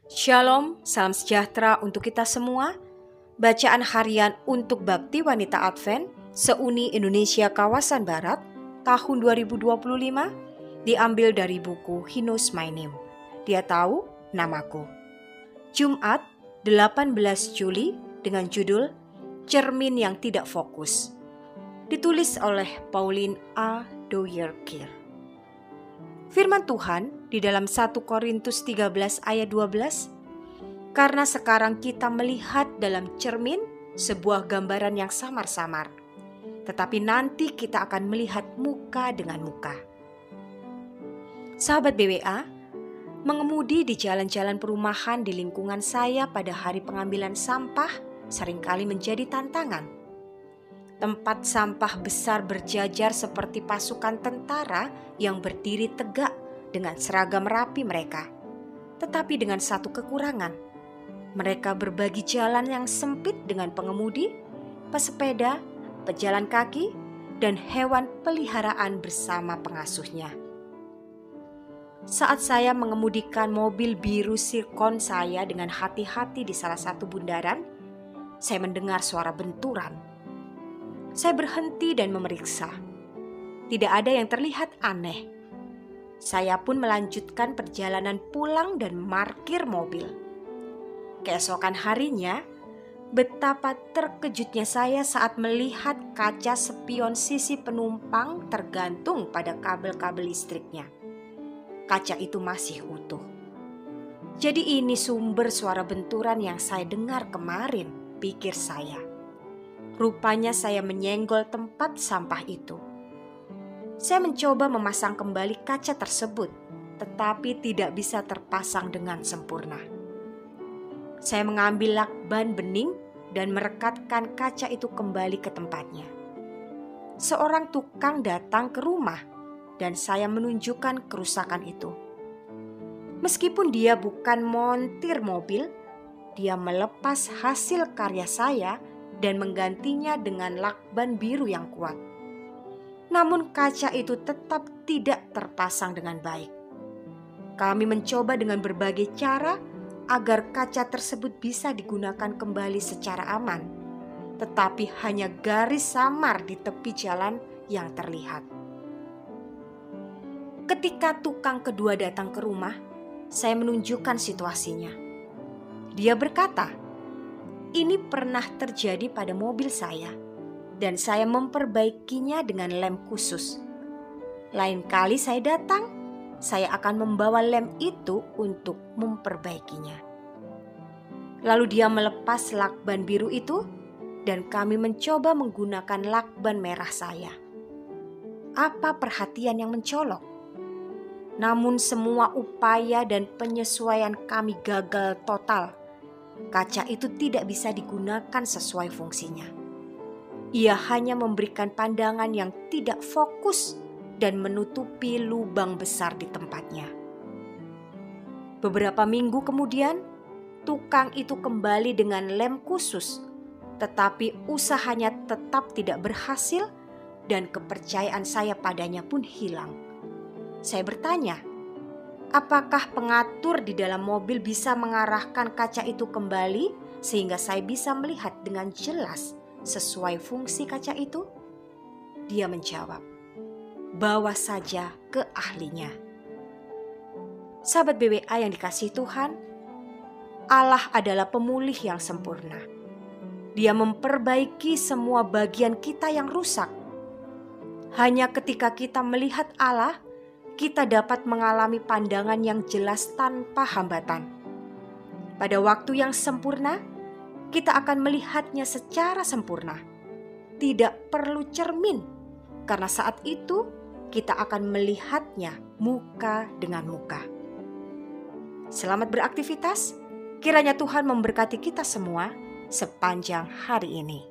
Shalom, salam sejahtera untuk kita semua. Bacaan harian untuk Bakti Wanita Advent se-Uni Indonesia Kawasan Barat tahun 2025 diambil dari buku He Knows My Name. Dia tahu namaku. Jumat 18 Juli dengan judul Cermin yang Tidak Fokus. Ditulis oleh Pauline A. Doyer-Kir. Firman Tuhan di dalam 1 Korintus 13 ayat 12, karena sekarang kita melihat dalam cermin sebuah gambaran yang samar-samar, tetapi nanti kita akan melihat muka dengan muka. Sahabat BWA, mengemudi di jalan-jalan perumahan di lingkungan saya pada hari pengambilan sampah seringkali menjadi tantangan. Tempat sampah besar berjajar seperti pasukan tentara yang berdiri tegak dengan seragam rapi mereka. Tetapi dengan satu kekurangan, mereka berbagi jalan yang sempit dengan pengemudi, pesepeda, pejalan kaki, dan hewan peliharaan bersama pengasuhnya. Saat saya mengemudikan mobil biru Sirkon saya dengan hati-hati di salah satu bundaran, saya mendengar suara benturan. Saya berhenti dan memeriksa. Tidak ada yang terlihat aneh. Saya pun melanjutkan perjalanan pulang dan parkir mobil. Keesokan harinya, betapa terkejutnya saya saat melihat kaca spion sisi penumpang tergantung pada kabel-kabel listriknya. Kaca itu masih utuh. Jadi ini sumber suara benturan yang saya dengar kemarin, pikir saya. Rupanya saya menyenggol tempat sampah itu. Saya mencoba memasang kembali kaca tersebut, tetapi tidak bisa terpasang dengan sempurna. Saya mengambil lakban bening dan merekatkan kaca itu kembali ke tempatnya. Seorang tukang datang ke rumah dan saya menunjukkan kerusakan itu. Meskipun dia bukan montir mobil, dia melepas hasil karya saya dan menggantinya dengan lakban biru yang kuat. Namun kaca itu tetap tidak terpasang dengan baik. Kami mencoba dengan berbagai cara agar kaca tersebut bisa digunakan kembali secara aman, tetapi hanya garis samar di tepi jalan yang terlihat. Ketika tukang kedua datang ke rumah, saya menunjukkan situasinya. Dia berkata, "Ini pernah terjadi pada mobil saya, dan saya memperbaikinya dengan lem khusus. Lain kali saya datang, saya akan membawa lem itu untuk memperbaikinya." Lalu dia melepas lakban biru itu, dan kami mencoba menggunakan lakban merah saya. Apa perhatian yang mencolok? Namun semua upaya dan penyesuaian kami gagal total. Kaca itu tidak bisa digunakan sesuai fungsinya. Ia hanya memberikan pandangan yang tidak fokus dan menutupi lubang besar di tempatnya. Beberapa minggu kemudian, tukang itu kembali dengan lem khusus, tetapi usahanya tetap tidak berhasil dan kepercayaan saya padanya pun hilang. Saya bertanya, apakah pengatur di dalam mobil bisa mengarahkan kaca itu kembali sehingga saya bisa melihat dengan jelas sesuai fungsi kaca itu? Dia menjawab, "Bawa saja ke ahlinya." Sahabat BWA yang dikasihi Tuhan, Allah adalah pemulih yang sempurna. Dia memperbaiki semua bagian kita yang rusak. Hanya ketika kita melihat Allah, kita dapat mengalami pandangan yang jelas tanpa hambatan. Pada waktu yang sempurna, kita akan melihatnya secara sempurna. Tidak perlu cermin, karena saat itu kita akan melihatnya muka dengan muka. Selamat beraktivitas, kiranya Tuhan memberkati kita semua sepanjang hari ini.